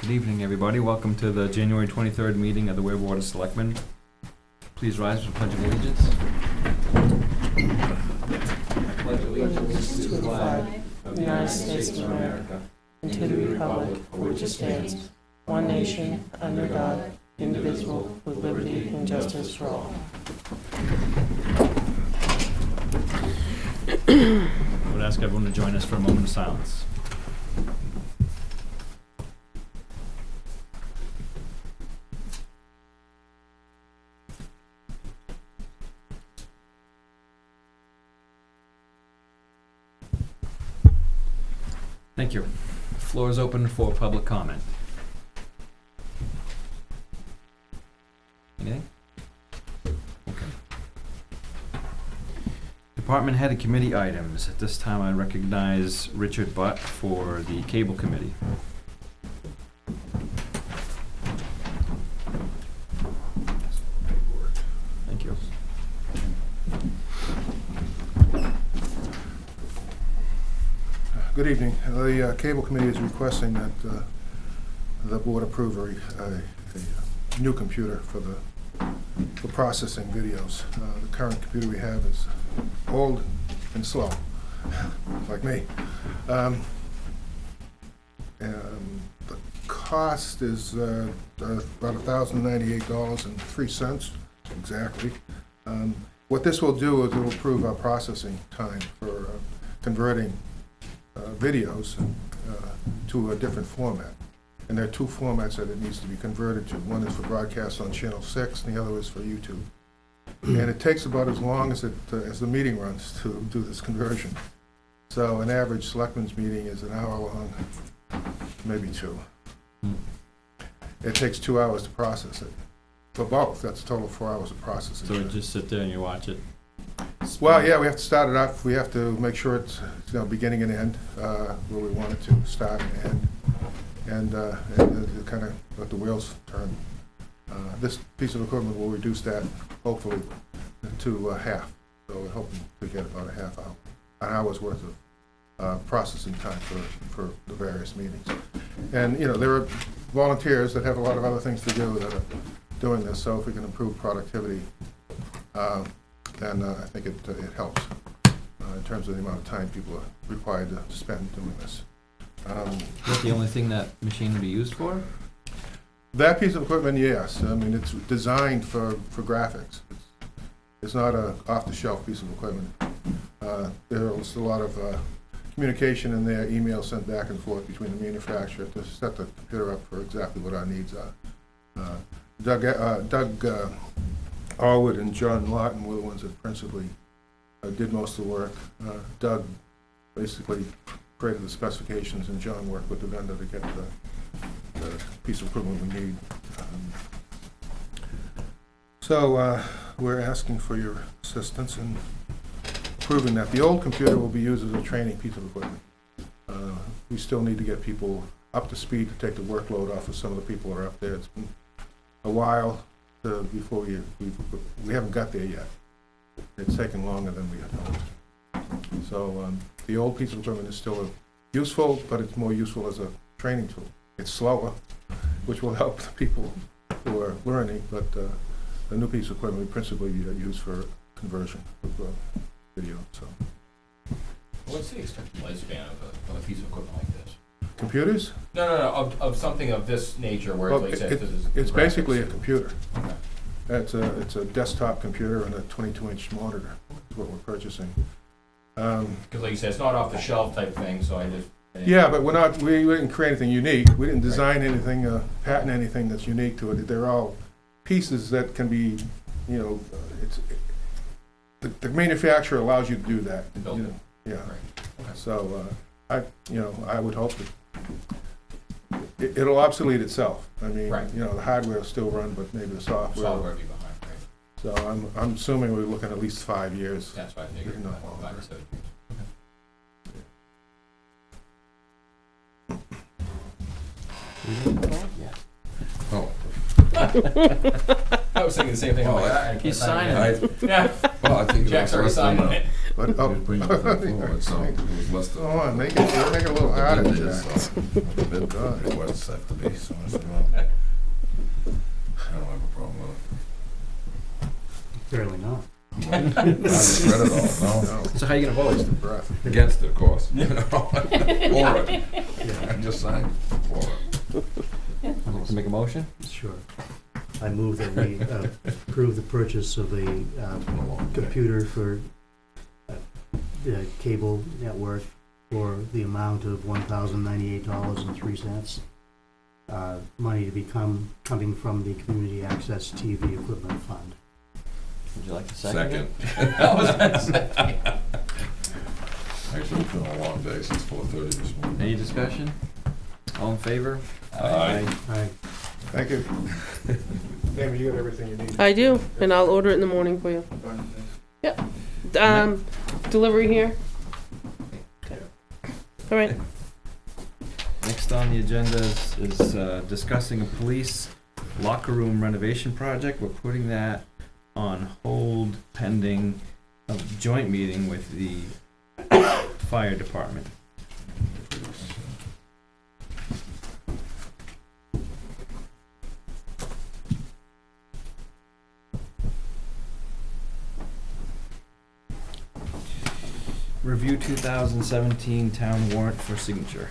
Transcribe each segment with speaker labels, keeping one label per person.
Speaker 1: Good evening, everybody. Welcome to the January 23rd meeting of the Weare Board of Selectmen. Please rise for the Pledge of Allegiance. I pledge allegiance to the flag
Speaker 2: of the United States of America and to the republic for which it stands, one nation, under God, indivisible, with liberty and justice for all.
Speaker 1: I would ask everyone to join us for a moment of silence. Thank you. The floor is open for public comment. Anything? Okay. Department head and committee items. At this time, I recognize Richard Butt for the Cable Committee. Thank you.
Speaker 3: Good evening. The Cable Committee is requesting that the board approve a new computer for processing videos. The current computer we have is old and slow, like me. And the cost is about $1,098.03 exactly. What this will do is it will improve our processing time for converting videos to a different format. And there are two formats that it needs to be converted to. One is for broadcast on Channel 6, and the other is for YouTube. And it takes about as long as the meeting runs to do this conversion. So an average selectmen's meeting is an hour long, maybe two. It takes 2 hours to process it. For both, that's a total of 4 hours of processing.
Speaker 1: So you just sit there and you watch it?
Speaker 3: Well, yeah, we have to start it off. We have to make sure it's beginning and end, where we want it to start and end, and kind of let the wheels turn. This piece of equipment will reduce that, hopefully, to half. So we're hoping to get about an hour's worth of processing time for the various meetings. And, there are volunteers that have a lot of other things to do that are doing this, so if we can improve productivity, then I think it helps in terms of the amount of time people are required to spend doing this.
Speaker 1: Is that the only thing that machine would be used for?
Speaker 3: That piece of equipment, yes. I mean, it's designed for graphics. It's not a off-the-shelf piece of equipment. There's a lot of communication in there, emails sent back and forth between the manufacturer to set the computer up for exactly what our needs are. Doug Allwood and John Lawton were the ones that principally did most of the work. Doug basically created the specifications, and John worked with the vendor to get the piece of equipment we need. So we're asking for your assistance in proving that the old computer will be used as a training piece of equipment. We still need to get people up to speed to take the workload off of some of the people that are up there. It's been a while before we haven't got there yet. It's taken longer than we had hoped. So the old piece of equipment is still useful, but it's more useful as a training tool. It's slower, which will help the people who are learning, but the new piece of equipment we principally use for conversion of video. So,
Speaker 4: what's the expected lifespan of a piece of equipment like this?
Speaker 3: Computers?
Speaker 4: No, of something of this nature where
Speaker 3: Well,
Speaker 4: it's like
Speaker 3: it's basically a computer.
Speaker 4: Okay.
Speaker 3: It's a desktop computer and a 22-inch monitor is what we're purchasing.
Speaker 4: Because like you said, it's not off the shelf type thing, so I just...
Speaker 3: Yeah, but we didn't create anything unique. We didn't design anything, patent anything that's unique to it. They're all pieces that can be, the manufacturer allows you to do that. Yeah.
Speaker 4: Right. Okay.
Speaker 3: So I would hope that it'll obsolete itself. I mean,
Speaker 4: right.
Speaker 3: The hardware will still run, but maybe the software.
Speaker 4: Software will be behind, right?
Speaker 3: So I'm assuming we're looking at least 5 years.
Speaker 4: That's what I figured.
Speaker 3: No,
Speaker 4: 5 or 7 years.
Speaker 1: Oh.
Speaker 4: I was thinking the same thing.
Speaker 5: Oh,
Speaker 4: I'm like,
Speaker 1: He's signing it.
Speaker 4: Yeah.
Speaker 5: Well, I think
Speaker 4: Jack's already signing it.
Speaker 3: But, oh,
Speaker 5: Bring it forward, so it was less than.
Speaker 3: go on, make it a little harder,
Speaker 5: It
Speaker 3: Jack.
Speaker 5: is, the bid
Speaker 3: God.
Speaker 5: requests have to be, so I said, well, I don't have a problem with
Speaker 6: Apparently not.
Speaker 5: it. I haven't read it all, no.
Speaker 3: No,
Speaker 1: So how you gonna vote?
Speaker 3: waste of breath.
Speaker 5: Against it, of course. For it. I'm just saying, for it.
Speaker 1: I'd like to make a motion?
Speaker 6: Sure. I move that we approve the purchase of a computer for the cable network for the amount of $1,098.03. Money to be coming from the Community Access TV Equipment Fund.
Speaker 1: Would you like to second it?
Speaker 5: Second. Actually, it's been a long day since 4:30 this morning.
Speaker 1: Any discussion? All in favor?
Speaker 5: Aye.
Speaker 6: Aye.
Speaker 3: Thank you. Damon, you got everything you need?
Speaker 2: I do, and I'll order it in the morning for you. Delivery here? Okay. All right.
Speaker 1: Next on the agenda is discussing a police locker room renovation project. We're putting that on hold pending a joint meeting with the fire department. Review 2017 town warrant for signature.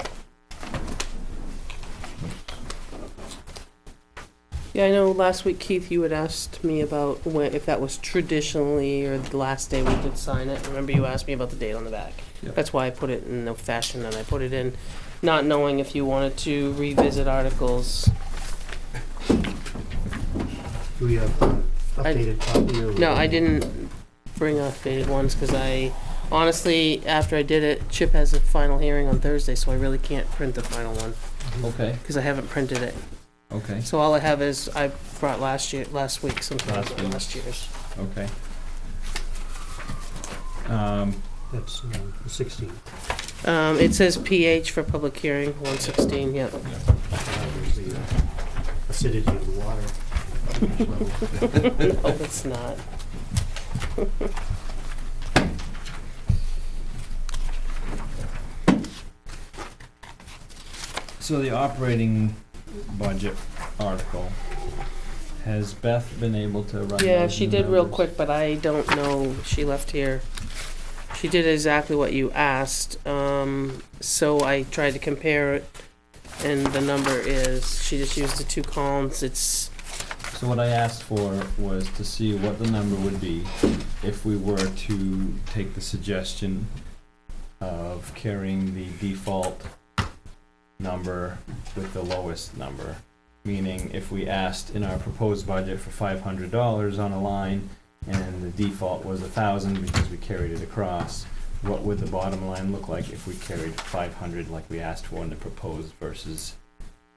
Speaker 2: Yeah, I know last week, Keith, you had asked me about when, if that was traditionally or the last day we could sign it. Remember you asked me about the date on the back?
Speaker 1: Yep.
Speaker 2: That's why I put it in the fashion that I put it in, not knowing if you wanted to revisit articles.
Speaker 6: Do we have updated copy or?
Speaker 2: No, I didn't bring updated ones because I, honestly, after I did it, Chip has a final hearing on Thursday, so I really can't print the final one
Speaker 1: Okay,
Speaker 2: because I haven't printed it.
Speaker 1: okay,
Speaker 2: So all I have is, I brought last week, something
Speaker 1: Last
Speaker 2: from
Speaker 1: week.
Speaker 2: last year's.
Speaker 1: okay.
Speaker 6: That's the 16th.
Speaker 2: It says PH for public hearing, 116, yep.
Speaker 6: There's the acidity of the water.
Speaker 2: No, it's not.
Speaker 1: So the operating budget article, has Beth been able to run
Speaker 2: Yeah,
Speaker 1: those
Speaker 2: she
Speaker 1: new
Speaker 2: did real
Speaker 1: numbers?
Speaker 2: quick, but I don't know, she left here. She did exactly what you asked, so I tried to compare it, and the number is, she just used the two columns, it's,
Speaker 1: So what I asked for was to see what the number would be if we were to take the suggestion of carrying the default number with the lowest number. Meaning if we asked in our proposed budget for $500 on a line and the default was 1,000 because we carried it across, what would the bottom line look like if we carried 500 like we asked for in the proposed versus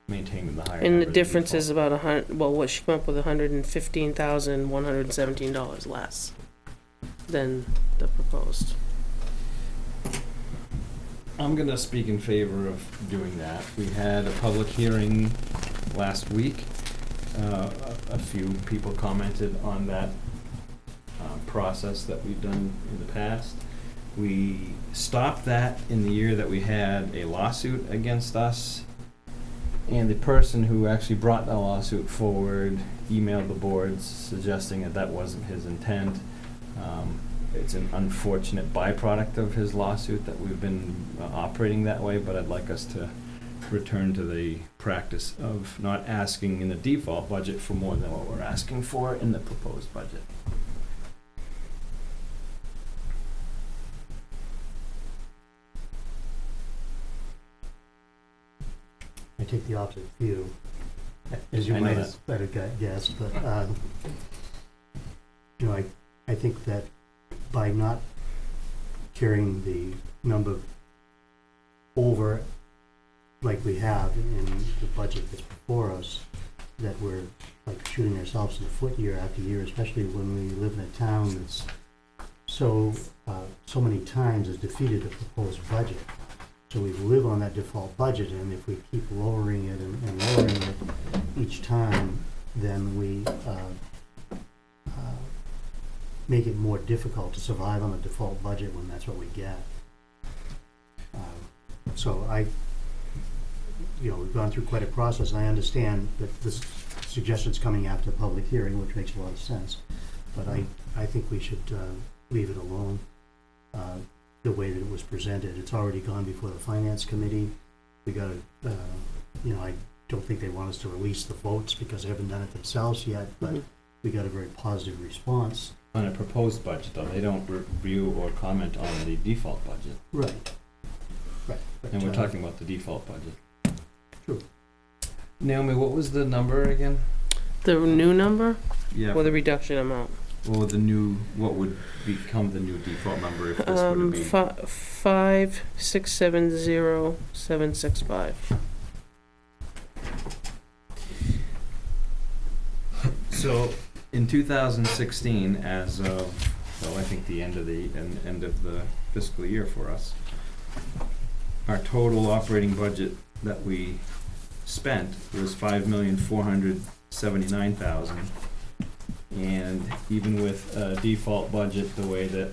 Speaker 1: maintaining the higher number?
Speaker 2: and the
Speaker 1: of
Speaker 2: difference
Speaker 1: default?
Speaker 2: is about what she came up with, $115,117 less than the proposed.
Speaker 1: I'm gonna speak in favor of doing that. We had a public hearing last week. A few people commented on that process that we've done in the past. We stopped that in the year that we had a lawsuit against us. And the person who actually brought the lawsuit forward emailed the boards suggesting that that wasn't his intent. It's an unfortunate byproduct of his lawsuit that we've been operating that way, but I'd like us to return to the practice of not asking in the default budget for more than what we're asking for in the proposed budget.
Speaker 6: I take the opposite view, as you
Speaker 1: I know
Speaker 6: might
Speaker 1: that.
Speaker 6: have better guessed, but, you know, I think that by not carrying the number over like we have in the budget that's before us, that we're like shooting ourselves in the foot year after year, especially when we live in a town that's so many times has defeated the proposed budget. So we live on that default budget, and if we keep lowering it and lowering it each time, then we make it more difficult to survive on a default budget when that's what we get. So we've gone through quite a process, and I understand that this suggestion's coming after a public hearing, which makes a lot of sense. But I think we should leave it alone the way that it was presented. It's already gone before the finance committee. We got to, I don't think they want us to release the votes because they haven't done it themselves yet, but we got a very positive response.
Speaker 1: On a proposed budget, though, they don't review or comment on the default budget.
Speaker 6: Right. But,
Speaker 1: And we're talking about the default budget.
Speaker 6: True.
Speaker 1: Naomi, what was the number again?
Speaker 2: The new number
Speaker 1: Yeah.
Speaker 2: or the reduction amount?
Speaker 1: Or what would become the new default number if this were to be?
Speaker 2: 5,670,765.
Speaker 1: So, in 2016, as of, I think the end of the fiscal year for us, our total operating budget that we spent was $5,479,000. And even with a default budget, the way that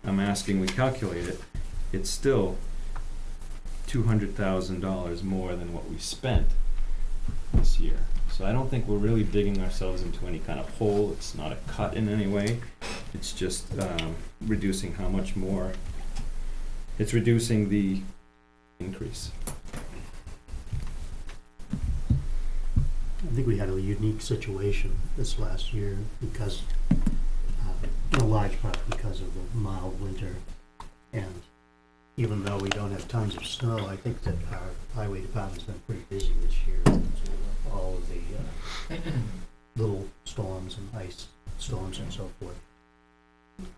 Speaker 1: I'm asking we calculate it, it's still $200,000 more than what we spent this year. So I don't think we're really digging ourselves into any kind of hole. It's not a cut in any way. It's just reducing how much more. It's reducing the increase.
Speaker 6: I think we had a unique situation this last year because, in a large part because of the mild winter. And even though we don't have tons of snow, I think that our highway department's been pretty busy this year. All of the little storms and ice storms and so forth.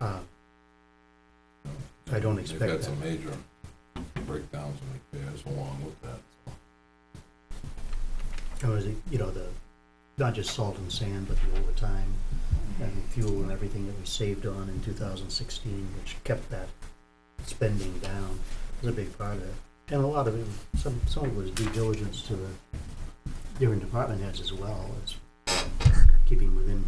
Speaker 6: I don't expect
Speaker 5: They've had
Speaker 6: that.
Speaker 5: some major breakdowns and repairs along with that.
Speaker 6: Or is it, not just salt and sand, but the overtime and fuel and everything that we saved on in 2016, which kept that spending down, was a big part of it. And a lot of it, some of it was due diligence to the different department heads as well, as keeping within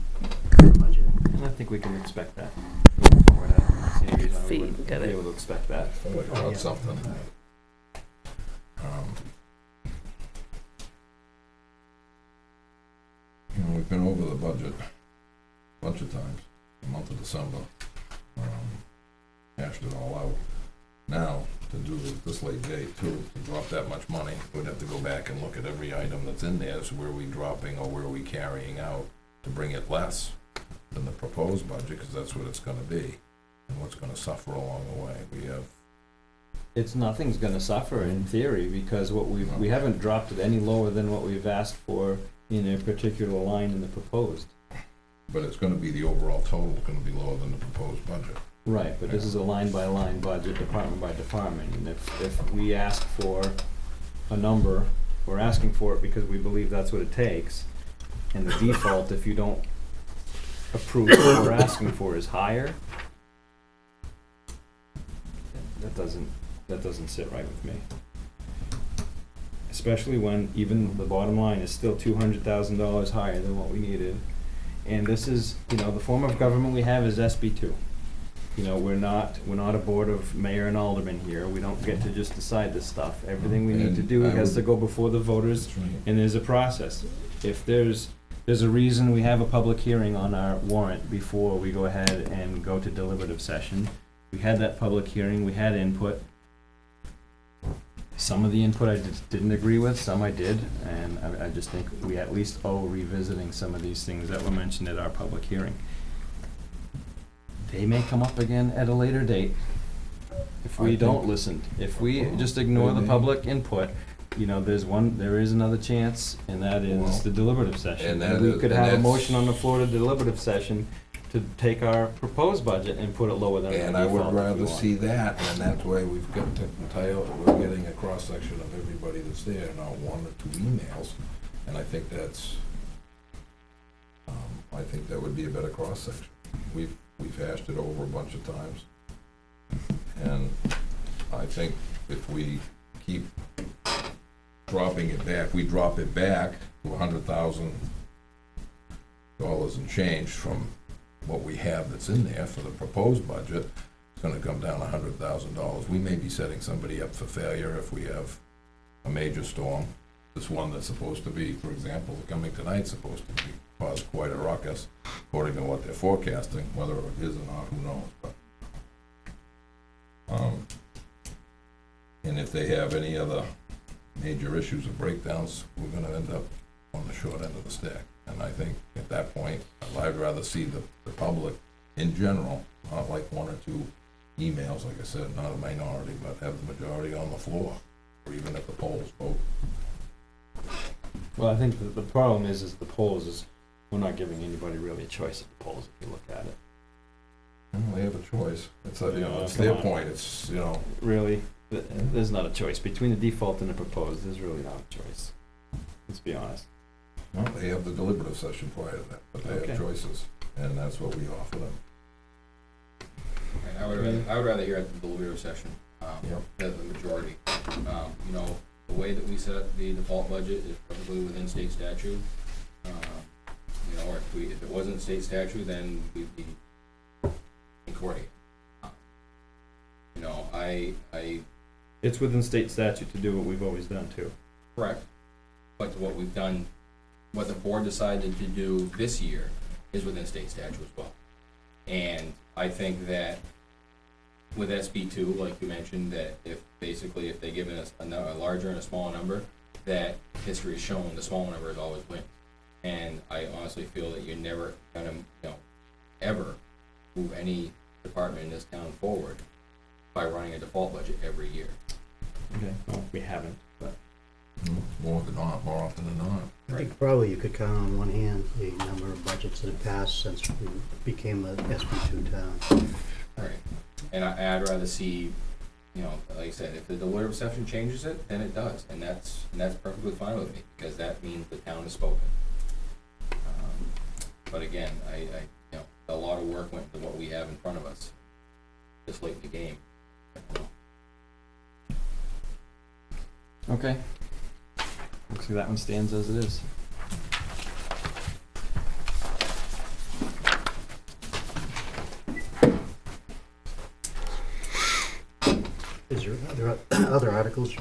Speaker 6: the budget.
Speaker 1: And I think we can expect that. Moving forward, I don't see any reason we wouldn't
Speaker 2: Got
Speaker 1: be
Speaker 2: it.
Speaker 1: able to expect that.
Speaker 5: Somebody
Speaker 6: Oh,
Speaker 5: got
Speaker 6: yeah.
Speaker 5: something. We've been over the budget a bunch of times, the month of December, hashed it all out. Now, to do this late date too, to drop that much money, we'd have to go back and look at every item that's in there, so where are we dropping or where are we carrying out to bring it less than the proposed budget, because that's what it's gonna be, and what's gonna suffer along the way. We have
Speaker 1: Nothing's gonna suffer in theory, because we haven't dropped it any lower than what we've asked for in a particular line in the proposed.
Speaker 5: But it's gonna be, the overall total is gonna be lower than the proposed budget.
Speaker 1: Right, but this is a line-by-line budget, department by department, and if we ask for a number, we're asking for it because we believe that's what it takes, and the default, if you don't approve what we're asking for, is higher, that doesn't sit right with me. Especially when even the bottom line is still $200,000 higher than what we needed. And this is, the form of government we have is SB2. We're not a board of mayor and aldermen here. We don't get to just decide this stuff. Everything we need to do has to go before the voters, and there's a process. If there's a reason we have a public hearing on our warrant before we go ahead and go to deliberative session. We had that public hearing, we had input. Some of the input I didn't agree with, some I did, and I just think we at least owe revisiting some of these things that were mentioned at our public hearing. They may come up again at a later date if we don't listen. If we just ignore the public input, there is another chance, and that is the deliberative session. And we could have a motion on the floor to deliberative session to take our proposed budget and put it lower than our
Speaker 5: And I would
Speaker 1: default if we
Speaker 5: rather
Speaker 1: want.
Speaker 5: see that, and that way we've got to we're getting a cross-section of everybody that's there, not one or two emails. And I think that would be a better cross-section. We've hashed it over a bunch of times. And I think if we keep dropping it back, we drop it back to $100,000 and change from what we have that's in there for the proposed budget, it's gonna come down $100,000. We may be setting somebody up for failure if we have a major storm. This one that's supposed to be, for example, coming tonight's supposed to be, cause quite a ruckus, according to what they're forecasting. Whether it is or not, who knows, but. And if they have any other major issues or breakdowns, we're gonna end up on the short end of the stick. And I think at that point, I'd rather see the public in general, not like one or two emails, like I said, not a minority, but have the majority on the floor, or even at the polls vote.
Speaker 1: Well, I think the problem is the polls is, we're not giving anybody really a choice at the polls if you look at it.
Speaker 5: Well, they have a choice. It's, you know, it's
Speaker 1: Come
Speaker 5: their
Speaker 1: on.
Speaker 5: point, it's, you know,
Speaker 1: Really, there's not a choice. Between the default and the proposed, there's really not a choice. Let's be honest.
Speaker 5: well, they have the deliberative session prior to that, but they
Speaker 1: Okay.
Speaker 5: have choices, and that's what we offer them.
Speaker 4: I would rather hear at the deliberative session,
Speaker 5: Yep.
Speaker 4: the majority. You know, the way that we set up the default budget is perfectly within state statute. You know, or if it wasn't state statute, then we'd be in court again. You know,
Speaker 1: It's within state statute to do what we've always done too.
Speaker 4: correct, but what we've done, what the board decided to do this year is within state statute as well. And I think that with SB2, like you mentioned, that if they give us a larger and a smaller number, that history has shown the smaller number is always wins. And I honestly feel that you're never gonna, ever move any department in this town forward by running a default budget every year.
Speaker 1: Okay. Well, we haven't, but.
Speaker 5: More than not, more often than not.
Speaker 6: I think probably you could count on one hand the number of budgets that have passed since we became a SB2 town.
Speaker 4: Right. And I'd rather see, like I said, if the deliberative session changes it, then it does, and that's perfectly fine with me, because that means the town has spoken. But again, a lot of work went into what we have in front of us this late in the game.
Speaker 1: Okay. Looks like that one stands as it is.
Speaker 6: Is there other articles?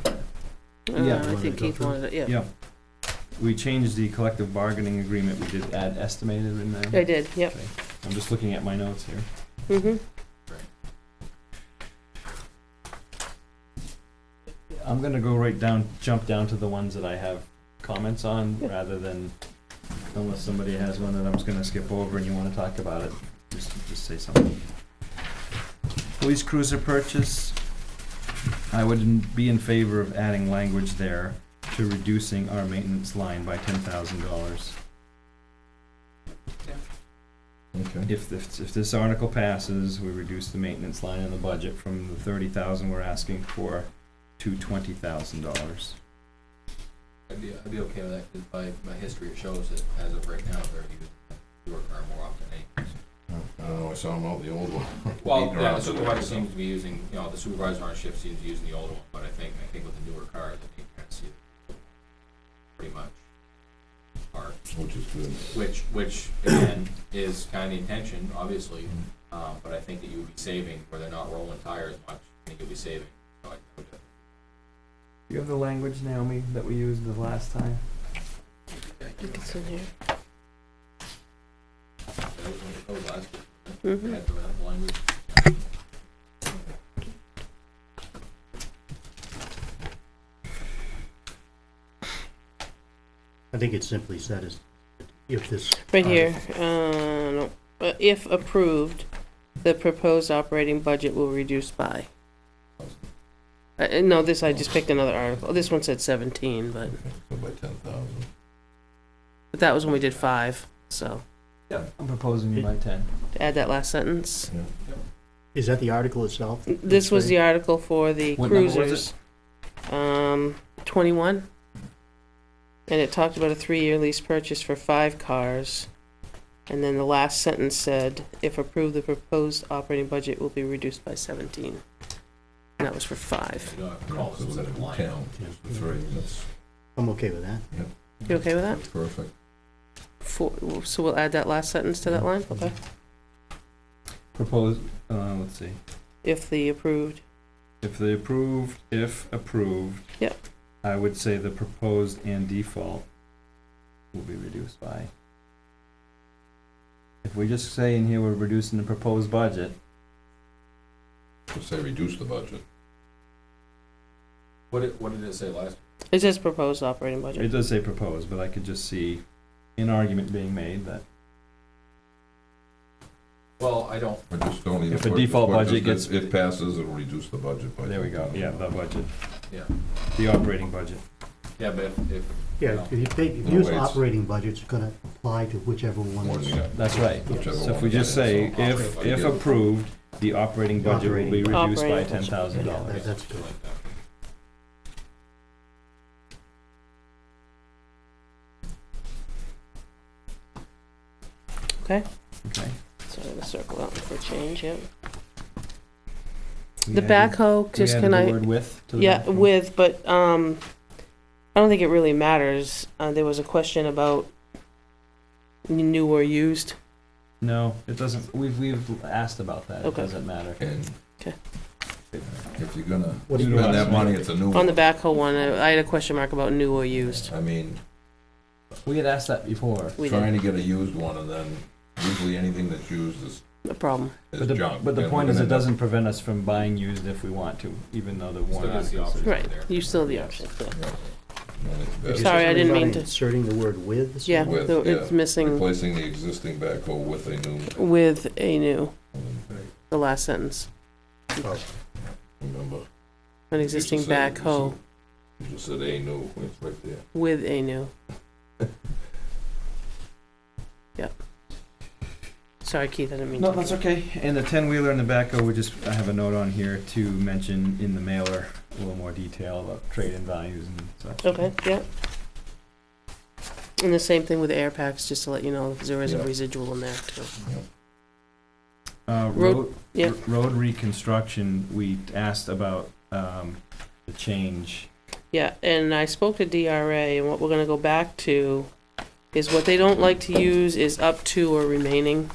Speaker 1: Yeah.
Speaker 2: I think Keith wanted it, yeah.
Speaker 1: Yeah. We changed the collective bargaining agreement. We did add estimated in there.
Speaker 2: I did, yep.
Speaker 1: Okay. I'm just looking at my notes here.
Speaker 2: Mm-hmm.
Speaker 1: I'm gonna go jump down to the ones that I have comments on,
Speaker 2: Yeah.
Speaker 1: rather than, unless somebody has one that I'm just gonna skip over and you wanna talk about it, just say something. Police cruiser purchase, I would be in favor of adding language there to reducing our maintenance line by $10,000.
Speaker 5: Okay.
Speaker 1: If this article passes, we reduce the maintenance line in the budget from the $30,000 we're asking for to $20,000.
Speaker 4: I'd be okay with that, because by history it shows that as of right now, they're using the newer car more often than anything.
Speaker 5: I don't know, I saw them out the old one.
Speaker 4: Well,
Speaker 5: Beating
Speaker 4: yeah,
Speaker 5: around
Speaker 4: the supervisor
Speaker 5: it.
Speaker 4: seems to be using, the supervisor on shift seems to be using the older one, but I think with the newer cars, I think you can see it pretty much. Are,
Speaker 5: Which is good.
Speaker 4: which again, is kind of the intention, obviously, but I think that you would be saving, where they're not rolling tires much, I think you'll be saving. So I would,
Speaker 1: You have the language, Naomi, that we used the last time?
Speaker 2: I think it's in here.
Speaker 4: that was what the code last year.
Speaker 2: Mm-hmm.
Speaker 4: Had the language.
Speaker 6: I think it simply said is, if this.
Speaker 2: Right here, no, if approved, the proposed operating budget will reduce by. No, this, I just picked another article. This one said 17, but
Speaker 5: So by 10,000.
Speaker 2: that was when we did 5, so
Speaker 1: Yeah. I'm proposing you by 10.
Speaker 2: to add that last sentence.
Speaker 5: Yeah.
Speaker 6: Is that the article itself?
Speaker 2: This was the article for the
Speaker 1: What number was
Speaker 2: cruisers. 21. And it talked about a 3-year lease purchase for 5 cars. And then the last sentence said, if approved, the proposed operating budget will be reduced by 17. And that was for 5.
Speaker 4: You don't have to call
Speaker 5: So
Speaker 4: this
Speaker 5: that's
Speaker 4: a line.
Speaker 5: 10, just the 3, that's,
Speaker 6: I'm okay with that.
Speaker 2: You okay with that?
Speaker 5: that's perfect.
Speaker 2: So we'll add that last sentence to that line? Okay.
Speaker 1: proposed, let's see,
Speaker 2: if the approved.
Speaker 1: if approved.
Speaker 2: Yep.
Speaker 1: I would say the proposed and default will be reduced by. If we just say in here we're reducing the proposed budget,
Speaker 5: Just say reduce the budget.
Speaker 4: What did it say last?
Speaker 2: It says proposed operating
Speaker 1: it
Speaker 2: budget.
Speaker 1: does say proposed, but I could just see an argument being made that
Speaker 4: Well, I don't,
Speaker 5: Or just don't even.
Speaker 1: If a
Speaker 5: put-
Speaker 1: default
Speaker 5: put
Speaker 1: budget
Speaker 5: just
Speaker 1: gets-
Speaker 5: If passes, it'll reduce the budget by.
Speaker 1: there we go, yeah, the
Speaker 5: $10,000.
Speaker 1: budget,
Speaker 4: yeah,
Speaker 1: the operating budget.
Speaker 4: yeah, but if,
Speaker 6: Yeah, if you take, if
Speaker 5: No,
Speaker 6: you use
Speaker 5: wait.
Speaker 6: operating budget, it's gonna apply to whichever one
Speaker 5: One,
Speaker 6: is.
Speaker 5: yeah.
Speaker 1: That's right.
Speaker 5: Whichever
Speaker 1: So if
Speaker 5: one
Speaker 1: we
Speaker 5: it
Speaker 1: just
Speaker 5: is,
Speaker 1: say,
Speaker 5: so-
Speaker 1: if approved, the operating budget will be
Speaker 6: Operating.
Speaker 1: reduced by
Speaker 2: Operating budget.
Speaker 1: $10,000.
Speaker 6: That's good.
Speaker 4: like that.
Speaker 2: Okay,
Speaker 1: Okay.
Speaker 2: so I'm gonna circle that one for change, yeah.
Speaker 1: We
Speaker 2: The
Speaker 1: added-
Speaker 2: backhoe, just
Speaker 1: we
Speaker 2: can
Speaker 1: added the
Speaker 2: I,
Speaker 1: word with to the
Speaker 2: yeah,
Speaker 1: backhoe?
Speaker 2: with, but, I don't think it really matters. There was a question about new or used.
Speaker 1: No, it doesn't, we've asked about that, it
Speaker 2: Okay.
Speaker 1: doesn't matter.
Speaker 5: And
Speaker 2: Okay.
Speaker 5: if you're gonna
Speaker 6: What do
Speaker 5: spend
Speaker 6: you-
Speaker 5: that money, it's a new one.
Speaker 2: On the backhoe one, I had a question mark about new or used.
Speaker 5: I mean,
Speaker 1: We had asked that before.
Speaker 2: We
Speaker 5: trying
Speaker 2: did,
Speaker 5: to get a used one, and then usually anything that's used is
Speaker 2: a problem.
Speaker 5: junk.
Speaker 1: But the
Speaker 5: and
Speaker 1: point
Speaker 5: we're
Speaker 1: is, it
Speaker 5: gonna end up-
Speaker 1: doesn't prevent us from buying used if we want to, even though the
Speaker 4: Still
Speaker 1: warrant
Speaker 4: has the
Speaker 1: article says.
Speaker 4: option.
Speaker 2: Right,
Speaker 4: there.
Speaker 2: you still have the option, yeah.
Speaker 5: Yeah. And it's best
Speaker 2: Sorry, I didn't mean to-
Speaker 6: Inserting the word with.
Speaker 2: Yeah,
Speaker 5: With,
Speaker 2: it's
Speaker 5: yeah.
Speaker 2: missing
Speaker 5: Replacing the existing backhoe with a new.
Speaker 2: with a new, the last sentence.
Speaker 5: Remember?
Speaker 2: An
Speaker 5: You
Speaker 2: existing
Speaker 5: just said-
Speaker 2: backhoe
Speaker 5: You just said a new, it's right there.
Speaker 2: with a new. Yep. Sorry, Keith, I didn't mean to.
Speaker 1: No, that's okay. And the 10-wheeler and the backhoe, I have a note on here to mention in the mailer a little more detail about trade-in values and such.
Speaker 2: Okay, yeah. And the same thing with air packs, just to let you know, because there is a
Speaker 5: Yeah.
Speaker 2: residual in there too.
Speaker 1: Road
Speaker 2: yeah.
Speaker 1: road reconstruction, we asked about the change.
Speaker 2: Yeah, and I spoke to DRA, and what we're gonna go back to is what they don't like to use is up to or remaining.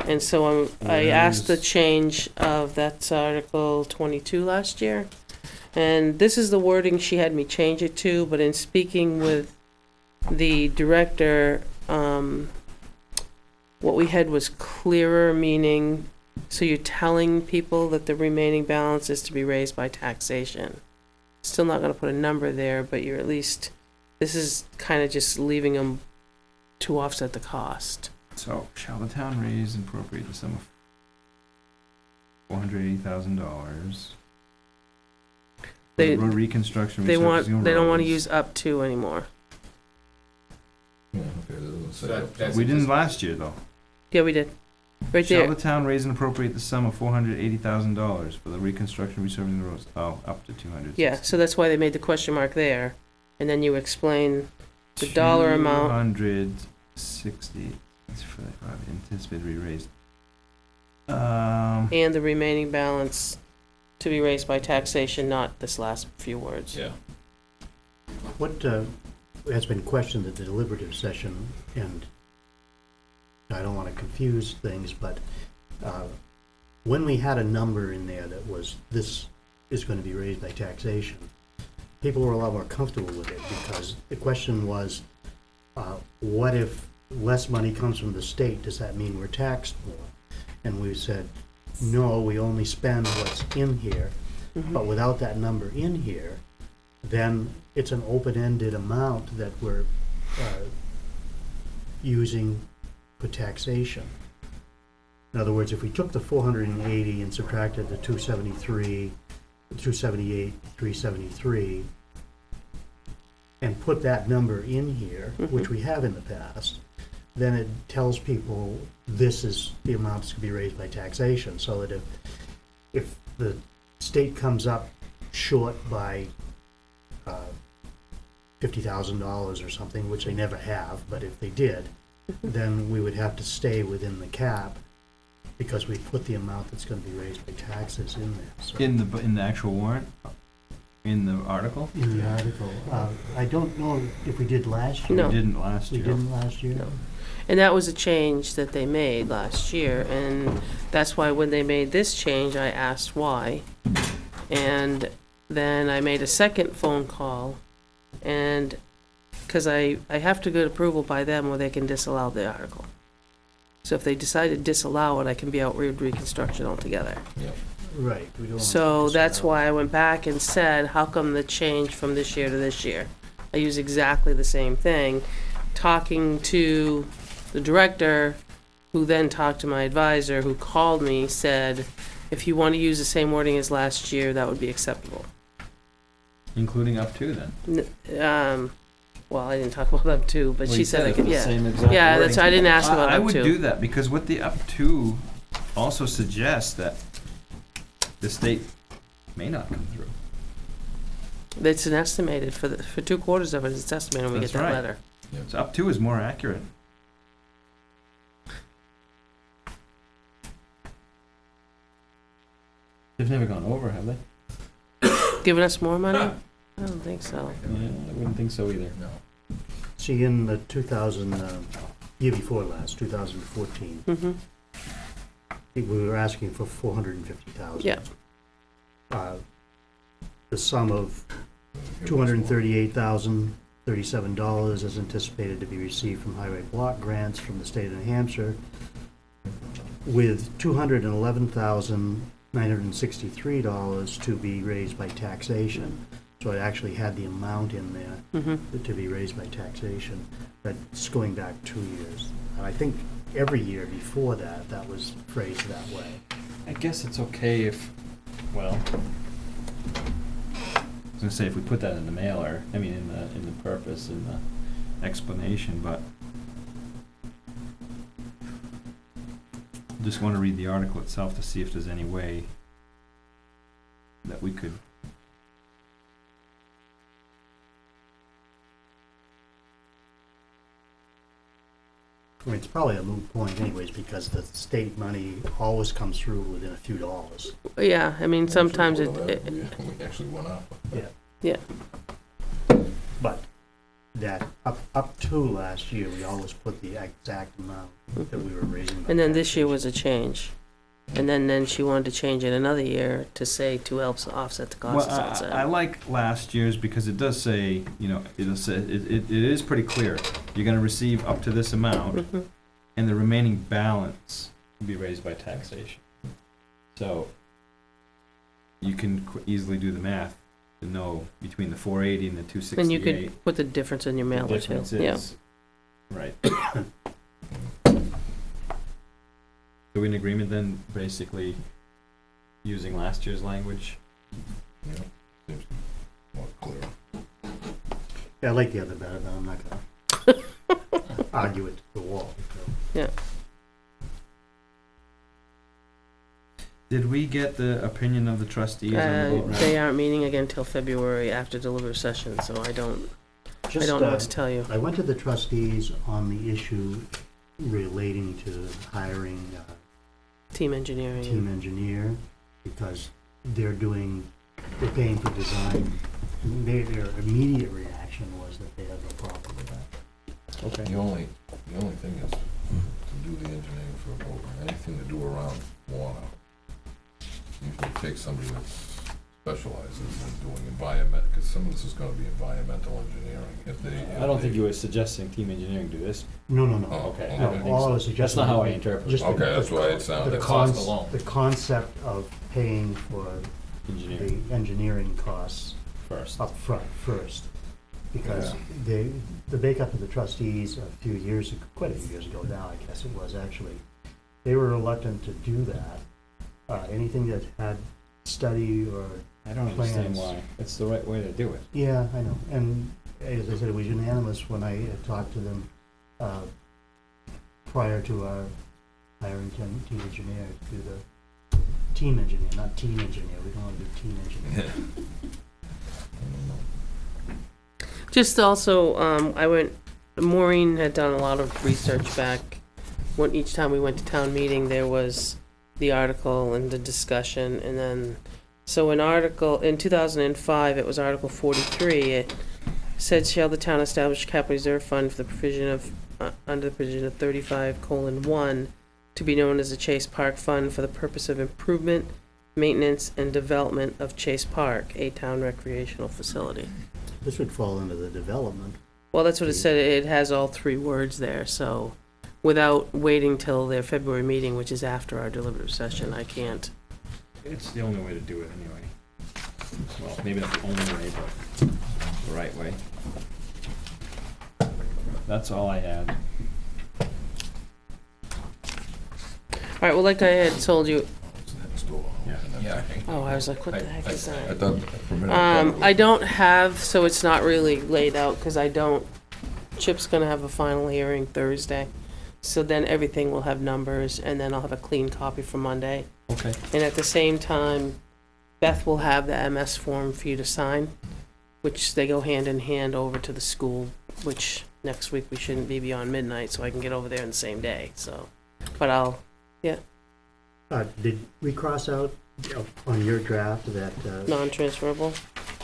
Speaker 2: And so I asked the
Speaker 1: Where's-
Speaker 2: change of, that's Article 22 last year. And this is the wording she had me change it to, but in speaking with the director, what we had was clearer, meaning, so you're telling people that the remaining balance is to be raised by taxation. Still not gonna put a number there, but you're at least, this is kind of just leaving them to offset the cost.
Speaker 1: So, shall the town raise and appropriate the sum of $480,000?
Speaker 2: They-
Speaker 1: Road reconstruction.
Speaker 2: They
Speaker 1: resurfacing
Speaker 2: want, they don't want to
Speaker 1: roads.
Speaker 2: use up to anymore.
Speaker 5: Yeah, okay, that doesn't say.
Speaker 4: So
Speaker 5: up to.
Speaker 4: that's
Speaker 1: We didn't
Speaker 4: existing.
Speaker 1: last year, though.
Speaker 2: Yeah, we did. Right
Speaker 1: Shall
Speaker 2: there.
Speaker 1: the town raise and appropriate the sum of $480,000 for the reconstruction, resurfacing the roads? Oh, up to 200.
Speaker 2: Yeah, so that's why they made the question mark there. And then you explain the dollar amount.
Speaker 1: 260. That's for the anticipated to be raised.
Speaker 2: And the remaining balance to be raised by taxation, not this last few words.
Speaker 4: Yeah.
Speaker 6: What has been questioned at the deliberative session, and I don't want to confuse things, but when we had a number in there that was, this is going to be raised by taxation, people were a lot more comfortable with it, because the question was, what if less money comes from the state? Does that mean we're taxed more? And we said, no, we only spend what's in here.
Speaker 2: Mhm.
Speaker 6: But without that number in here, then it's an open-ended amount that we're using for taxation. In other words, if we took the 480 and subtracted the 273, 278, 373, and put that number in here, which we have in the past, then it tells people this is the amount that's going to be raised by taxation, so that if the state comes up short by $50,000 or something, which they never have, but if they did, then we would have to stay within the cap, because we put the amount that's going to be raised by taxes in there. So
Speaker 1: In the actual warrant? in the article?
Speaker 6: in the article. I don't know if we did last year.
Speaker 2: No.
Speaker 1: We didn't last
Speaker 6: We
Speaker 1: year.
Speaker 6: didn't last year?
Speaker 2: No. And that was a change that they made last year, and that's why when they made this change, I asked why. And then I made a second phone call, and, because I have to get approval by them or they can disallow the article. So if they decide to disallow it, I can be out with reconstruction altogether.
Speaker 6: Right. We don't want
Speaker 2: So
Speaker 6: to
Speaker 2: that's
Speaker 6: disallow.
Speaker 2: why I went back and said, how come the change from this year to this year? I use exactly the same thing, talking to the director, who then talked to my advisor, who called me, said, if you want to use the same wording as last year, that would be acceptable.
Speaker 1: Including up to then?
Speaker 2: Well, I didn't talk about up to, but
Speaker 1: Well,
Speaker 2: she
Speaker 1: you
Speaker 2: said I
Speaker 1: it
Speaker 2: could,
Speaker 1: was the
Speaker 2: yeah.
Speaker 1: same exact
Speaker 2: Yeah, that's,
Speaker 1: wording.
Speaker 2: I didn't ask about
Speaker 1: I
Speaker 2: up
Speaker 1: would
Speaker 2: to.
Speaker 1: do that, because with the up to also suggests that the state may not come through.
Speaker 2: It's an estimated, for 2 quarters of it, it's estimated when we get
Speaker 1: That's
Speaker 2: that
Speaker 1: right.
Speaker 2: letter.
Speaker 1: So up to is more accurate. They've never gone over, have they?
Speaker 2: Giving us more money? I don't think so.
Speaker 1: Yeah, I wouldn't think so either.
Speaker 4: No.
Speaker 6: See, in the 2000, year before last, 2014,
Speaker 2: Mm-hmm,
Speaker 6: I think we were asking for 450,000.
Speaker 2: yeah.
Speaker 6: The sum of $238,037 is anticipated to be received from highway block grants from the state of New Hampshire, with $211,963 to be raised by taxation. So I actually had the amount in there
Speaker 2: Mm-hmm.
Speaker 6: to be raised by taxation. That's going back 2 years. And I think every year before that, that was phrased that way.
Speaker 1: I guess it's okay if, well, I was gonna say if we put that in the mailer, I mean, in the purpose, in the explanation, but just wanna read the article itself to see if there's any way that we could.
Speaker 6: I mean, it's probably a moot point anyways, because the state money always comes through within a few dollars.
Speaker 2: Yeah, I mean, sometimes
Speaker 5: We actually went up.
Speaker 6: But that up to last year, we always put the exact amount that we were raising. by
Speaker 2: And then this year
Speaker 6: taxation.
Speaker 2: was a change. And then she wanted to change it another year to say to help offset the cost of
Speaker 1: Well,
Speaker 2: sunset.
Speaker 1: I like last year's because it does say, you know, it'll say, it is pretty clear. You're gonna receive up to this amount,
Speaker 2: Mhm.
Speaker 1: and the remaining balance will be raised by taxation. So you can easily do the math to know between the 480 and the
Speaker 2: And
Speaker 1: 268.
Speaker 2: you could put the difference in your
Speaker 1: the
Speaker 2: mailer too.
Speaker 1: difference
Speaker 2: Yeah.
Speaker 1: is, right. So we in agreement then, basically using last year's language?
Speaker 5: Yeah, seems more clear.
Speaker 6: Yeah, I like the other better, but I'm not gonna argue it to the wall. So.
Speaker 1: Did we get the opinion of the trustees on the vote?
Speaker 2: They aren't meeting again till February after deliberative session, so I don't
Speaker 6: Just,
Speaker 2: know what to tell you.
Speaker 6: I went to the trustees on the issue relating to hiring
Speaker 2: Team engineering.
Speaker 6: team engineer, because they're paying for design. And their immediate reaction was that they had no problem with that.
Speaker 1: Okay.
Speaker 5: The only thing is to do the engineering for a boat, anything to do around water. Usually take somebody that specializes in doing environment, because some of this is gonna be environmental engineering.
Speaker 1: I don't think you were suggesting team engineering do this.
Speaker 6: No.
Speaker 5: Oh,
Speaker 1: Okay.
Speaker 6: No,
Speaker 5: okay.
Speaker 6: all I was
Speaker 1: That's
Speaker 6: suggesting.
Speaker 1: not how I interpret
Speaker 6: just
Speaker 1: it.
Speaker 5: Okay, that's why it
Speaker 6: the
Speaker 5: sounded.
Speaker 4: The cost alone.
Speaker 6: The concept of paying for
Speaker 1: Engineering
Speaker 6: the engineering costs
Speaker 1: first.
Speaker 6: up front first. Because the makeup of the trustees a few years ago, quite a few years ago now, I guess it was actually, they were reluctant to do that. Anything that had study or,
Speaker 1: I don't understand
Speaker 6: plans.
Speaker 1: why. It's the right way to do it.
Speaker 6: yeah, I know. And as I said, it was unanimous when I talked to them prior to our hiring team engineer to do the team engineer, not team engineer. We don't want to do team engineer.
Speaker 2: Just also, Maureen had done a lot of research back when each time we went to town meeting, there was the article and the discussion, and then So in 2005, it was Article 43, it said, shall the town establish a capital reserve fund for the provision of, under the provision of 35:1, to be known as the Chase Park Fund for the purpose of improvement, maintenance, and development of Chase Park, a town recreational facility.
Speaker 6: This would fall under the development.
Speaker 2: Well, that's what it said, it has all three words there, so without waiting till their February meeting, which is after our deliberative session, I can't.
Speaker 1: It's the only way to do it anyway. Well, maybe not the only way, but the right way. That's all I had.
Speaker 2: All right, well, like I had told you,
Speaker 5: It's next door.
Speaker 1: Yeah.
Speaker 4: Yeah.
Speaker 2: oh, I was like, what the heck is
Speaker 5: I
Speaker 2: that?
Speaker 5: thought, for a minute, I thought it
Speaker 2: I don't have, so it's not really laid out, because I don't, Chip's gonna have a final hearing Thursday. So then everything will have numbers, and then I'll have a clean copy for Monday.
Speaker 1: Okay.
Speaker 2: And at the same time, Beth will have the MS form for you to sign, which they go hand in hand over to the school, which next week we shouldn't be beyond midnight, so I can get over there in the same day, so. But I'll,
Speaker 6: Did we cross out on your draft that,
Speaker 2: non-transferable.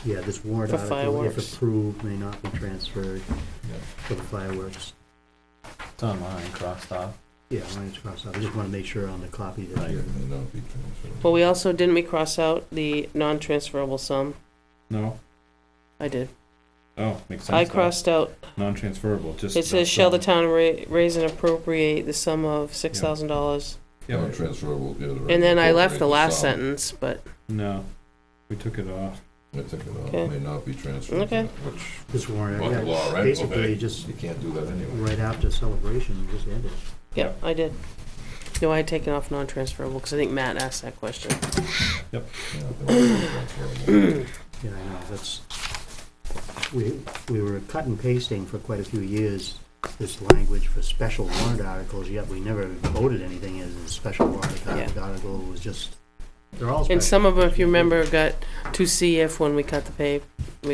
Speaker 6: yeah, this warrant
Speaker 2: For
Speaker 6: article, if
Speaker 2: fireworks.
Speaker 6: approved, may not be transferred
Speaker 5: Yeah.
Speaker 6: for the fireworks?
Speaker 1: It's on mine, crossed off.
Speaker 6: Yeah, mine's crossed out. I just want to make sure on the copy that
Speaker 1: Right.
Speaker 5: Yeah,
Speaker 6: you're,
Speaker 5: it may not be transferred.
Speaker 2: But we also, didn't we cross out the non-transferable sum?
Speaker 1: No?
Speaker 2: I did.
Speaker 1: Oh, makes sense.
Speaker 2: I
Speaker 1: though.
Speaker 2: crossed out,
Speaker 1: Non-transferable, just.
Speaker 2: it says, shall the town raise and appropriate the sum of $6,000?
Speaker 1: Yeah.
Speaker 5: Non-transferable, yeah, right.
Speaker 2: And then I left the
Speaker 5: Appropriate
Speaker 2: last
Speaker 5: sum.
Speaker 2: sentence, but,
Speaker 1: No, we took it off.
Speaker 5: I took it off,
Speaker 2: Okay.
Speaker 5: may not be transferred.
Speaker 2: Okay.
Speaker 5: Which,
Speaker 6: this warrant,
Speaker 5: well, the law,
Speaker 6: yeah,
Speaker 5: right?
Speaker 6: basically
Speaker 5: Okay.
Speaker 6: just
Speaker 5: You can't do that anyway.
Speaker 6: right after celebration, you just end it.
Speaker 2: yep, I did. No, I had taken off non-transferable, because I think Matt asked that question.
Speaker 5: Yeah, they won't be transferable.
Speaker 6: Yeah, I know, that's, we were cut and pasting for quite a few years, this language for special warrant articles, yet we never voted anything as a special warrant article, it was just, they're all special.
Speaker 2: And some of them, if you remember, got to see if when we cut we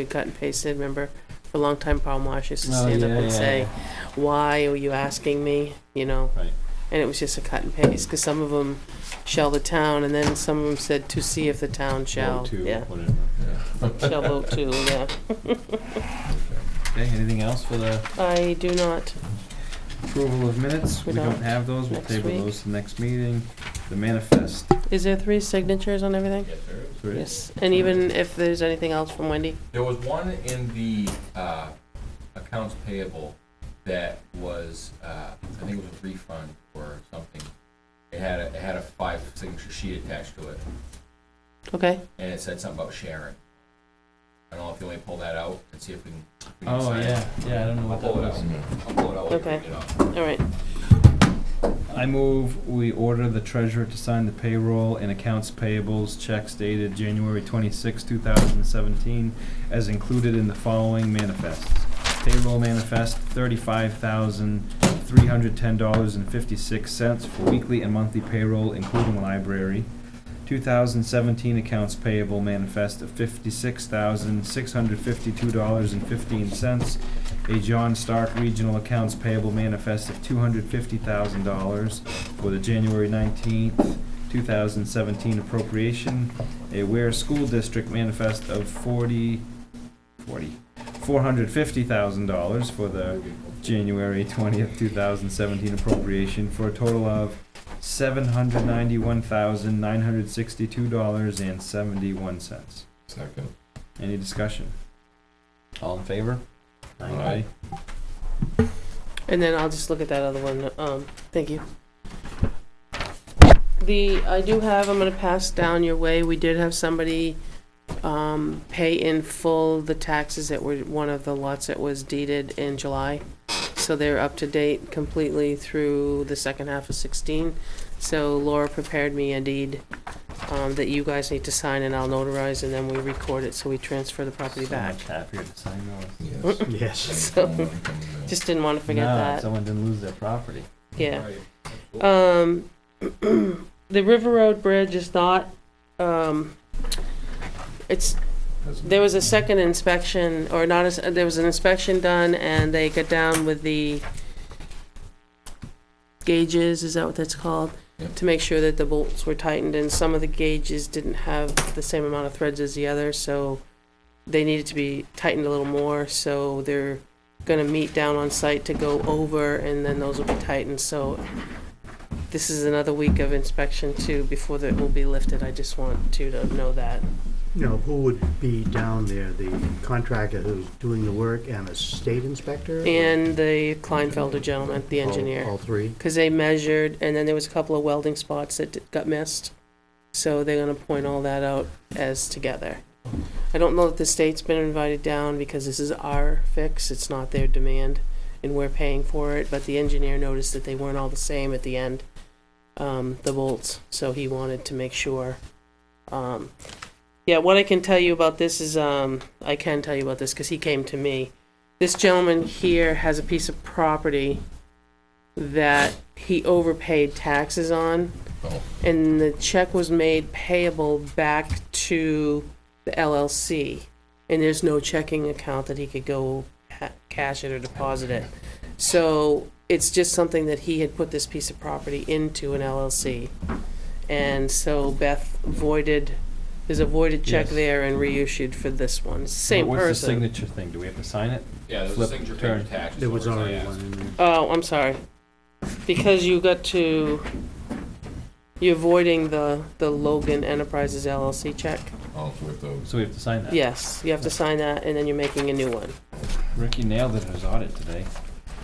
Speaker 2: cut and pasted, remember? For a long time, Paul Marsh used to
Speaker 1: Oh,
Speaker 2: stand up
Speaker 1: yeah,
Speaker 2: and
Speaker 1: yeah,
Speaker 2: say,
Speaker 1: yeah.
Speaker 2: why are you asking me, you know?
Speaker 1: Right.
Speaker 2: And it was just a cut and paste, because some of them shall the town, and then some of them said to see if the town shall,
Speaker 1: Vote to,
Speaker 2: yeah,
Speaker 1: whatever.
Speaker 5: Yeah.
Speaker 2: shall vote to, yeah.
Speaker 1: Okay, anything else for the
Speaker 2: I do not,
Speaker 1: approval of minutes?
Speaker 2: We
Speaker 1: We don't
Speaker 2: don't.
Speaker 1: have those, we'll
Speaker 2: Next
Speaker 1: table
Speaker 2: week.
Speaker 1: those to the next meeting. The manifest.
Speaker 2: is there 3 signatures on everything?
Speaker 4: Yes, there is.
Speaker 1: There is?
Speaker 2: Yes, and even if there's anything else from Wendy?
Speaker 4: There was one in the accounts payable that was, I think it was a refund or something. It had a 5 signature sheet attached to it,
Speaker 2: Okay,
Speaker 4: and it said something about Sharon. I don't know if you want me to pull that out and see if we can
Speaker 1: Oh,
Speaker 4: sign it.
Speaker 1: yeah, I don't know
Speaker 4: I'll
Speaker 1: what that
Speaker 4: pull it
Speaker 1: was.
Speaker 4: out. I'll pull it out.
Speaker 2: Okay.
Speaker 4: You know.
Speaker 2: all right.
Speaker 1: I move we order the treasurer to sign the payroll and accounts payables checks dated January 26, 2017, as included in the following manifests. Payroll manifest, $35,310.56 for weekly and monthly payroll, including library. 2017 accounts payable manifest of $56,652.15. A John Stark Regional Accounts Payable manifest of $250,000 for the January 19th, 2017 appropriation. A Weare School District manifest of $450,000 for the January 20th, 2017 appropriation, for a total of $791,962.71.
Speaker 5: Second.
Speaker 1: Any discussion? All in favor?
Speaker 5: Aye.
Speaker 2: And then I'll just look at that other one, thank you. I do have, I'm gonna pass down your way, we did have somebody, pay in full the taxes that were one of the lots that was deeded in July. So they're up to date completely through the second half of 16. So Laura prepared me a deed, that you guys need to sign and I'll notarize, and then we record it, so we transfer the property back.
Speaker 1: So much happier to sign those.
Speaker 5: Yes.
Speaker 6: Yes.
Speaker 2: So, just didn't wanna forget
Speaker 1: No,
Speaker 2: that,
Speaker 1: someone didn't lose their property.
Speaker 2: yeah.
Speaker 4: All right.
Speaker 2: The River Road Bridge is not, there was a second inspection, or not, there was an inspection done, and they got down with the gauges, is that what that's called? to make sure that the bolts were tightened, and some of the gauges didn't have the same amount of threads as the others, so they needed to be tightened a little more, so they're gonna meet down on site to go over, and then those will be tightened, so this is another week of inspection too, before it will be lifted. I just want you to know that.
Speaker 6: You know, who would be down there, the contractor who's doing the work and a state inspector?
Speaker 2: And the Kleinfelder gentleman, the engineer.
Speaker 6: All three?
Speaker 2: Because they measured, and then there was a couple of welding spots that got missed. So they're gonna point all that out as together. I don't know that the state's been invited down because this is our fix, it's not their demand, and we're paying for it, but the engineer noticed that they weren't all the same at the end, the bolts, so he wanted to make sure. Yeah, what I can tell you about this is, I can tell you about this because he came to me. This gentleman here has a piece of property that he overpaid taxes on,
Speaker 5: Oh.
Speaker 2: and the check was made payable back to the LLC, and there's no checking account that he could go cash it or deposit it. So it's just something that he had put this piece of property into an LLC, and so Beth voided. There's a voided check
Speaker 1: Yes.
Speaker 2: there and reissued for this one. Same
Speaker 1: What's the
Speaker 2: person.
Speaker 1: signature thing? Do we have to sign it?
Speaker 4: Yeah, there's a
Speaker 1: Flip,
Speaker 4: signature
Speaker 1: turn.
Speaker 4: page attached.
Speaker 6: There was
Speaker 4: so I
Speaker 6: already
Speaker 4: asked.
Speaker 6: one in there.
Speaker 2: Oh, I'm sorry. Because you you're voiding the Logan Enterprises LLC check.
Speaker 5: Oh, so we have to,
Speaker 1: So we have to sign that?
Speaker 2: Yes, you have to sign that, and then you're making a new one.
Speaker 1: Ricky nailed it in his audit today.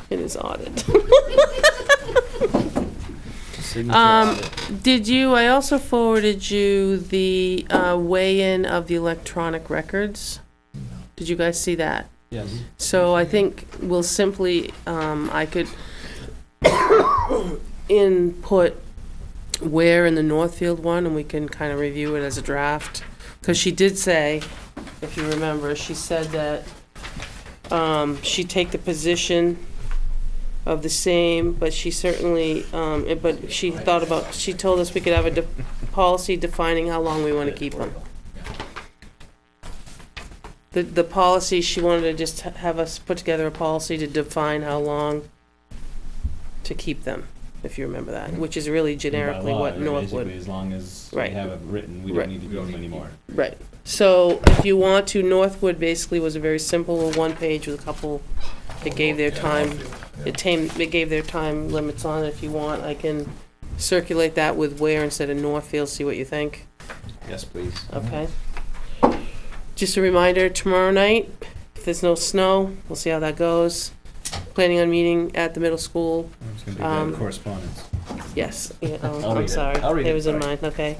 Speaker 2: It is audit.
Speaker 1: Signature audit.
Speaker 2: I also forwarded you the weigh-in of the electronic records. Did you guys see that?
Speaker 1: Yes.
Speaker 2: So I think we'll simply, I could input Weare in the Northfield one, and we can kind of review it as a draft. Because she did say, if you remember, she said that she'd take the position of the same, but she certainly, but she told us we could have a policy defining how long we want to keep them. The policy, she wanted to just have us put together a policy to define how long to keep them, if you remember that, which is really generically
Speaker 1: By law,
Speaker 2: what Northwood.
Speaker 1: Basically, as long as
Speaker 2: Right.
Speaker 1: we have it written, we
Speaker 2: Right.
Speaker 1: don't need to do them anymore.
Speaker 2: Right. So if you want to, Northwood basically was a very simple one page with a couple, it gave their time, it gave their time limits on it. If you want, I can circulate that with Weare instead of Northfield, see what you think.
Speaker 1: Yes, please.
Speaker 2: Okay. Just a reminder, tomorrow night, if there's no snow, we'll see how that goes. Planning on meeting at the middle school.
Speaker 1: I'm just gonna do that correspondence.
Speaker 2: Yes, yeah,
Speaker 1: I'll
Speaker 2: I'm
Speaker 1: read it.
Speaker 2: sorry.
Speaker 1: I'll read
Speaker 2: It
Speaker 1: it,
Speaker 2: was in
Speaker 1: sorry.
Speaker 2: mine, okay.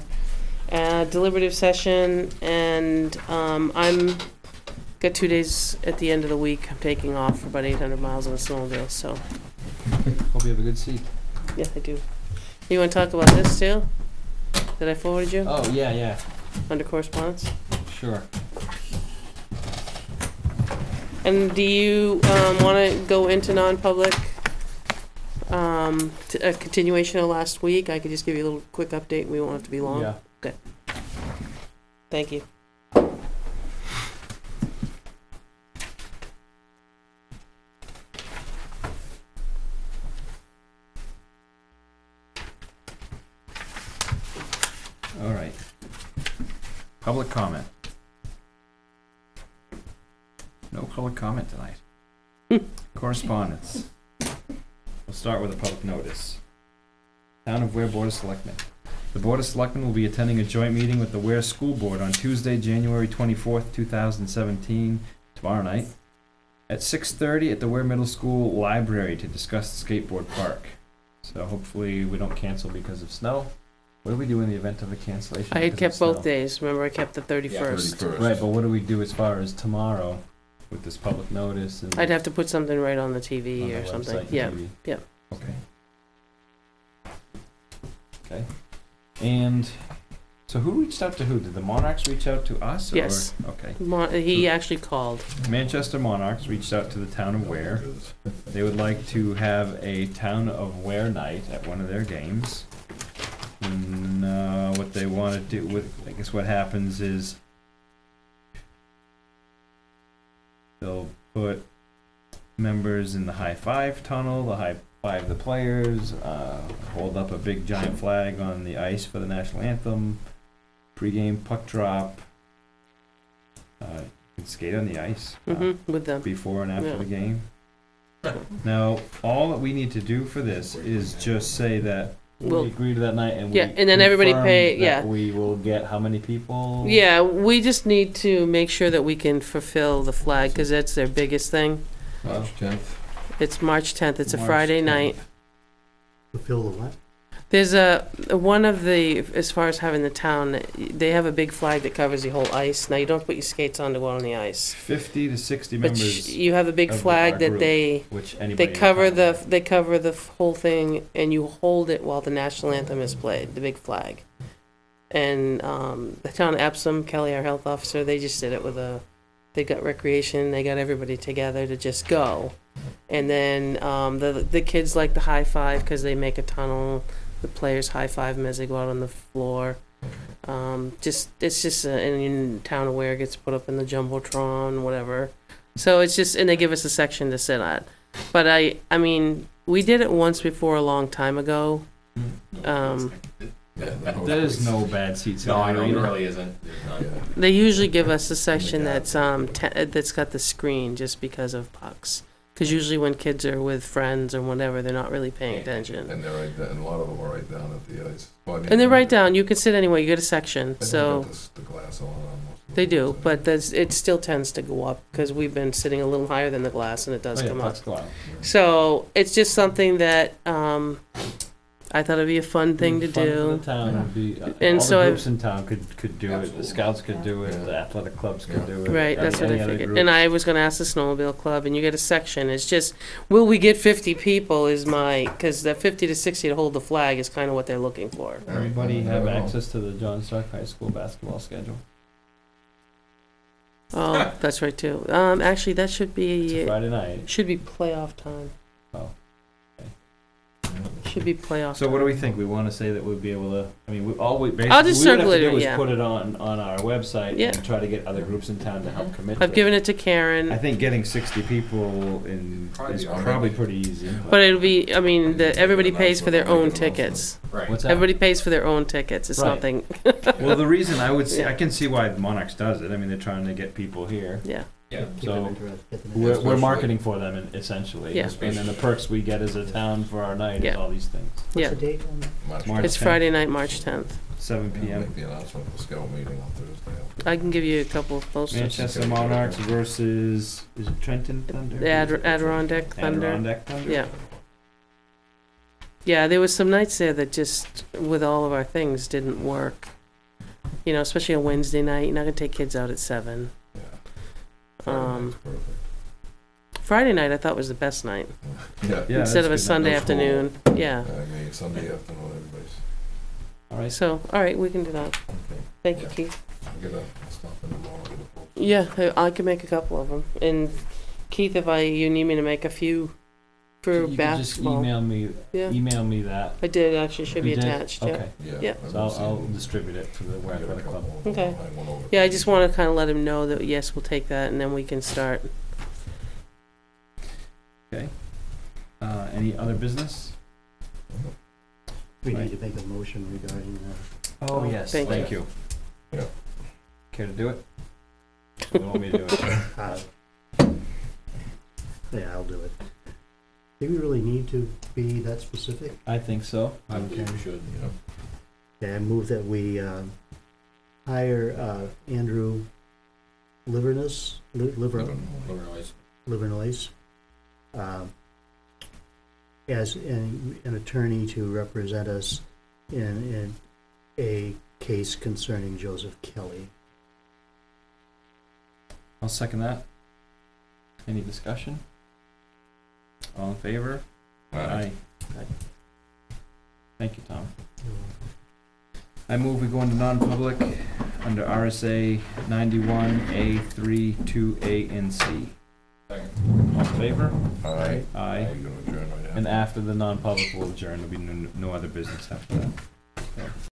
Speaker 2: Deliberative session, and I'm, got 2 days at the end of the week. I'm taking off for about 800 miles on a snowmobile, so,
Speaker 1: Hope you have a good seat.
Speaker 2: yeah, I do. You wanna talk about this too? That I forwarded you,
Speaker 1: Oh, yeah,
Speaker 2: under correspondence?
Speaker 1: sure.
Speaker 2: And do you want to go into non-public? A continuation of last week? I could just give you a little quick update. We won't have to be long.
Speaker 1: Yeah.
Speaker 2: Thank you.
Speaker 1: All right. Public comment. No public comment tonight. Correspondence. We'll start with a public notice. Town of Weare Board of Selectmen. The Board of Selectmen will be attending a joint meeting with the Weare School Board on Tuesday, January 24th, 2017, tomorrow night, at 6:30 at the Weare Middle School Library to discuss the skateboard park. So hopefully we don't cancel because of snow. What do we do in the event of a cancellation?
Speaker 2: I had
Speaker 1: because of
Speaker 2: kept both
Speaker 1: snow?
Speaker 2: days. Remember, I kept the 31st.
Speaker 5: 31st.
Speaker 1: Right, but what do we do as far as tomorrow with this public notice and?
Speaker 2: I'd have to put something right on the TV
Speaker 1: on the
Speaker 2: or something.
Speaker 1: website and
Speaker 2: Yeah.
Speaker 1: TV?
Speaker 2: Yep.
Speaker 1: Okay. Okay. And so who reached out to who? Did the Monarchs reach out to us? Or?
Speaker 2: Yes.
Speaker 1: Okay.
Speaker 2: He actually called.
Speaker 1: Manchester Monarchs reached out to the town of Weare. They would like to have a town of Weare night at one of their games. And what they want to do with, I guess what happens is they'll put members in the high five tunnel, the high 5 of the players, hold up a big giant flag on the ice for the national anthem, pregame puck drop. You can skate on the ice
Speaker 2: With them.
Speaker 1: before and after
Speaker 2: Yeah.
Speaker 1: the game. Now, all that we need to do for this is just say that
Speaker 2: We'll-
Speaker 1: we agree to that night and we
Speaker 2: Yeah, and then everybody
Speaker 1: confirm
Speaker 2: pay-
Speaker 1: that
Speaker 2: yeah.
Speaker 1: we will get how many people?
Speaker 2: Yeah, we just need to make sure that we can fulfill the flag, because that's their biggest thing.
Speaker 5: March 10th.
Speaker 2: It's March 10th, it's a
Speaker 1: March
Speaker 2: Friday
Speaker 1: 10th.
Speaker 2: night.
Speaker 6: Fulfill the what?
Speaker 2: There's one of the, as far as having the town, they have a big flag that covers the whole ice. Now, you don't put your skates on to go out on the ice.
Speaker 1: 50 to 60
Speaker 2: But
Speaker 1: members,
Speaker 2: you have a big
Speaker 1: of our
Speaker 2: flag that
Speaker 1: group.
Speaker 2: they
Speaker 1: which anybody.
Speaker 2: They
Speaker 1: in
Speaker 2: cover
Speaker 1: town
Speaker 2: the,
Speaker 1: has.
Speaker 2: they cover the whole thing, and you hold it while the national anthem is played, the big flag. And, the town of Epsom, Kelly, our health officer, they just did it with they got recreation, they got everybody together to just go. And then, the kids like the high five, cause they make a tunnel, the players high five them as they go out on the floor. It's just, and in town of Weare gets put up in the Jumbotron, whatever. So it's just, and they give us a section to sit at. But I mean, we did it once before a long time ago.
Speaker 1: There's no bad seats.
Speaker 4: No, I
Speaker 1: in
Speaker 4: know,
Speaker 1: there
Speaker 4: there
Speaker 1: either.
Speaker 4: really isn't. There's none.
Speaker 2: They usually give us a section that's that's got the screen just because of pucks. Because usually when kids are with friends or whatever, they're not really paying attention.
Speaker 5: And they're right down, and a lot of them are right down at the ice. Well, I mean,
Speaker 2: And they're right down. You can sit anywhere. You get a section.
Speaker 5: They
Speaker 2: So
Speaker 5: don't got the glass on almost.
Speaker 2: they do, but it still tends to go up because we've been sitting a little higher than the glass, and it does
Speaker 1: Oh, yeah,
Speaker 2: come up.
Speaker 1: pucks go out.
Speaker 2: So it's just something that I thought it'd be a fun thing to
Speaker 1: Fun for
Speaker 2: do.
Speaker 1: the town would be,
Speaker 2: And
Speaker 1: all
Speaker 2: so
Speaker 1: the
Speaker 2: I-
Speaker 1: groups in town could do it, the
Speaker 4: Absolutely.
Speaker 1: scouts could do it,
Speaker 5: Yeah.
Speaker 1: the athletic clubs could
Speaker 5: Yeah.
Speaker 1: do it.
Speaker 2: Right, that's what I
Speaker 1: any other
Speaker 2: figured.
Speaker 1: group.
Speaker 2: And I was gonna ask the snowmobile club, and you get a section. It's just, will we get 50 people is because the 50 to 60 to hold the flag is kind of what they're looking for.
Speaker 1: Everybody
Speaker 5: I
Speaker 1: have
Speaker 5: don't know.
Speaker 1: access to the John Stark High School basketball schedule.
Speaker 2: Oh, that's right too. Actually, that
Speaker 1: It's a Friday night.
Speaker 2: should be playoff time.
Speaker 1: Oh.
Speaker 2: Should be playoff.
Speaker 1: So what do we think? We want to say that we'd be able to, I mean, basically,
Speaker 2: I'll just
Speaker 1: we would have
Speaker 2: circle
Speaker 1: to
Speaker 2: it,
Speaker 1: do is
Speaker 2: yeah.
Speaker 1: put it on our website
Speaker 2: Yeah.
Speaker 1: and try to get other groups in town to help commit to
Speaker 2: I've
Speaker 1: it.
Speaker 2: given it to
Speaker 1: I
Speaker 2: Karen,
Speaker 1: think getting 60 people in
Speaker 4: Probably
Speaker 1: is
Speaker 4: be all right.
Speaker 1: probably pretty easy.
Speaker 2: but it'll be. I mean, everybody pays for their own tickets.
Speaker 4: Right.
Speaker 1: What's that?
Speaker 2: Everybody pays for their own tickets. It's
Speaker 1: Right.
Speaker 2: nothing.
Speaker 1: Well, the reason I would see,
Speaker 2: Yeah.
Speaker 1: I can see why Monarchs does it. I mean, they're trying to get people here.
Speaker 2: Yeah.
Speaker 4: Yeah.
Speaker 6: Keep
Speaker 1: So,
Speaker 6: them interested, get them
Speaker 1: We're
Speaker 6: interested.
Speaker 1: marketing for them essentially.
Speaker 2: Yeah.
Speaker 1: And then the perks we get as a town for our night
Speaker 2: Yeah.
Speaker 1: is all these things.
Speaker 6: What's
Speaker 2: Yeah.
Speaker 6: the date on that?
Speaker 1: March
Speaker 2: It's
Speaker 1: 10th.
Speaker 2: Friday night, March 10th.
Speaker 1: 7
Speaker 5: Yeah,
Speaker 1: p.m.
Speaker 5: make the announcement at the scout meeting on Thursday.
Speaker 2: I can give you a couple of posters.
Speaker 1: Manchester Monarchs versus, is it Trenton Thunder?
Speaker 2: The Adirondack Thunder.
Speaker 1: Adirondack Thunder?
Speaker 2: Yeah. Yeah, there was some nights there that just, with all of our things, didn't work. You know, especially on Wednesday night. You're not gonna take kids out at 7.
Speaker 5: Yeah. Friday
Speaker 2: Um,
Speaker 5: night's perfect.
Speaker 2: Friday night I thought was the best night.
Speaker 5: Yeah.
Speaker 1: Yeah,
Speaker 2: Instead of a
Speaker 1: that's good.
Speaker 2: Sunday
Speaker 5: No school.
Speaker 2: afternoon. Yeah.
Speaker 5: I mean, Sunday afternoon, everybody's,
Speaker 1: All right.
Speaker 2: So, all right, we can do that.
Speaker 5: okay.
Speaker 2: Thank you,
Speaker 5: Yeah.
Speaker 2: Keith.
Speaker 5: I'll get a stuff in the morning, get a post.
Speaker 2: Yeah, I can make a couple of them. And Keith, if you need me to make a few for
Speaker 1: You can just
Speaker 2: basketball.
Speaker 1: email me that.
Speaker 2: I did, actually, should be
Speaker 1: You did?
Speaker 2: attached, yeah.
Speaker 1: Okay.
Speaker 2: Yeah.
Speaker 5: I've
Speaker 1: So I'll
Speaker 5: seen-
Speaker 1: distribute it to the
Speaker 5: I
Speaker 1: Weare
Speaker 5: got a
Speaker 1: Athletic Club.
Speaker 5: couple of them.
Speaker 2: Okay.
Speaker 5: I went over
Speaker 2: Yeah, I
Speaker 5: to-
Speaker 2: just want to kind of let him know that, yes, we'll take that, and then we can start.
Speaker 1: Any other business?
Speaker 6: We
Speaker 1: Right.
Speaker 6: need to make a motion regarding
Speaker 1: Oh, yes,
Speaker 2: Thank
Speaker 1: thank
Speaker 2: you.
Speaker 1: you.
Speaker 5: Yeah.
Speaker 1: Care to do it? Or you want me to do it?
Speaker 6: yeah, I'll do it. Do we really need to be that specific?
Speaker 1: I think so.
Speaker 4: I believe we should.
Speaker 5: Yeah.
Speaker 6: Yeah, I move that we hire Andrew Livernois,
Speaker 4: Illinois.
Speaker 6: as an attorney to represent us in a case concerning Joseph Kelly.
Speaker 1: I'll second that. Any discussion? All in favor? Aye. Thank you, Tom. I move we go into non-public under RSA 91A 2A and C.
Speaker 4: Second.
Speaker 1: All in favor?
Speaker 5: Aye.
Speaker 1: Aye.
Speaker 5: You're gonna adjourn right after.
Speaker 1: And after the non-public, we'll adjourn. There'll be no other business after that.